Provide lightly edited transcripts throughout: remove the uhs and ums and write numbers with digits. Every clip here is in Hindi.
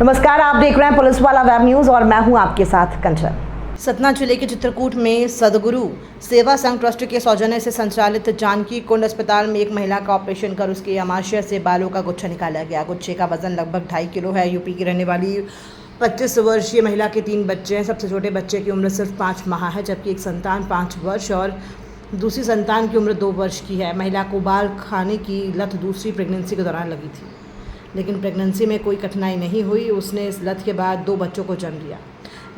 नमस्कार, आप देख रहे हैं पुलिस वाला वेब न्यूज और मैं हूं आपके साथ कंचन। सतना जिले के चित्रकूट में सदगुरु सेवा संघ ट्रस्ट के सौजन्य से संचालित जानकी कुंड अस्पताल में एक महिला का ऑपरेशन कर उसके अमाशय से बालों का गुच्छा निकाला गया। गुच्छे का वजन लगभग 2.5 किलो है। यूपी की रहने वाली 25 वर्षीय महिला के 3 बच्चे हैं। सबसे छोटे बच्चे की उम्र सिर्फ 5 माह है, जबकि एक संतान 5 वर्ष और दूसरी संतान की उम्र 2 वर्ष की है। महिला को बाल खाने की लत दूसरी प्रेगनेंसी के दौरान लगी थी, लेकिन प्रेगनेंसी में कोई कठिनाई नहीं हुई। उसने इस लत के बाद 2 बच्चों को जन्म दिया,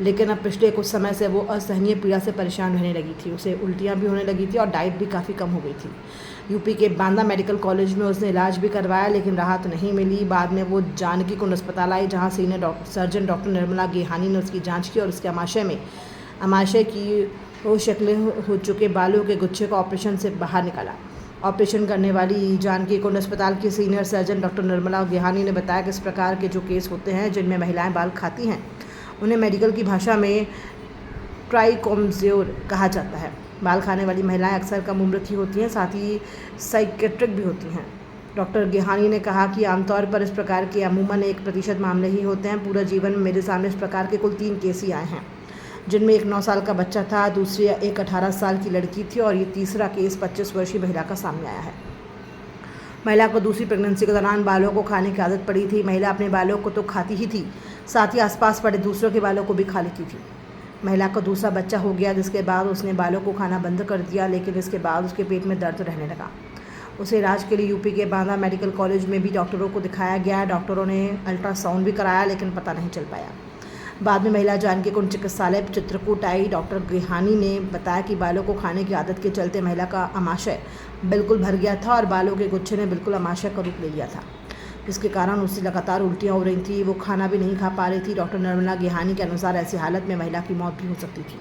लेकिन अब पिछले कुछ समय से वो असहनीय पीड़ा से परेशान रहने लगी थी। उसे उल्टियाँ भी होने लगी थी और डाइट भी काफ़ी कम हो गई थी। यूपी के बांदा मेडिकल कॉलेज में उसने इलाज भी करवाया, लेकिन राहत नहीं मिली। बाद में वो जानकी कुंड अस्पताल आई, जहाँ senior surgeon doctor Nirmala Gehani ने उसकी जाँच की और उसके अमाशय की वो शक्लें हो चुके बालों के गुच्छे को ऑपरेशन से बाहर निकाला। ऑपरेशन करने वाली जानकी कुंड अस्पताल की senior surgeon doctor Nirmala Gehani ने बताया कि इस प्रकार के जो केस होते हैं जिनमें महिलाएं बाल खाती हैं, उन्हें मेडिकल की भाषा में ट्राइकोमज़ोर कहा जाता है। बाल खाने वाली महिलाएं अक्सर कम उम्र की होती हैं, साथ ही साइकेट्रिक भी होती हैं। डॉक्टर गेहानी ने कहा कि आमतौर पर इस प्रकार के अमूमन 1% मामले ही होते हैं। पूरा जीवन में मेरे सामने इस प्रकार के कुल 3 केस ही आए हैं, जिनमें एक 9 साल का बच्चा था, दूसरी एक 18 साल की लड़की थी और ये तीसरा केस 25 वर्षीय महिला का सामने आया है। महिला को दूसरी प्रेगनेंसी के दौरान बालों को खाने की आदत पड़ी थी। महिला अपने बालों को तो खाती ही थी, साथ ही आसपास पड़े दूसरों के बालों को भी खा लेती थी। महिला को दूसरा बच्चा हो गया, जिसके बाद उसने बालों को खाना बंद कर दिया, लेकिन इसके बाद उसके पेट में दर्द रहने लगा। उसे इलाज के लिए यूपी के बांदा मेडिकल कॉलेज में भी डॉक्टरों को दिखाया गया। डॉक्टरों ने अल्ट्रासाउंड भी कराया, लेकिन पता नहीं चल पाया। बाद में महिला जानकी कुंड चिकित्सालय चित्रकूट आई। डॉक्टर गेहानी ने बताया कि बालों को खाने की आदत के चलते महिला का अमाशय बिल्कुल भर गया था और बालों के गुच्छे ने बिल्कुल अमाशय का रूप ले लिया था, जिसके कारण उससे लगातार उल्टियाँ हो रही थी। वो खाना भी नहीं खा पा रही थी। डॉक्टर निर्मला गेहानी के अनुसार ऐसी हालत में महिला की मौत भी हो सकती थी।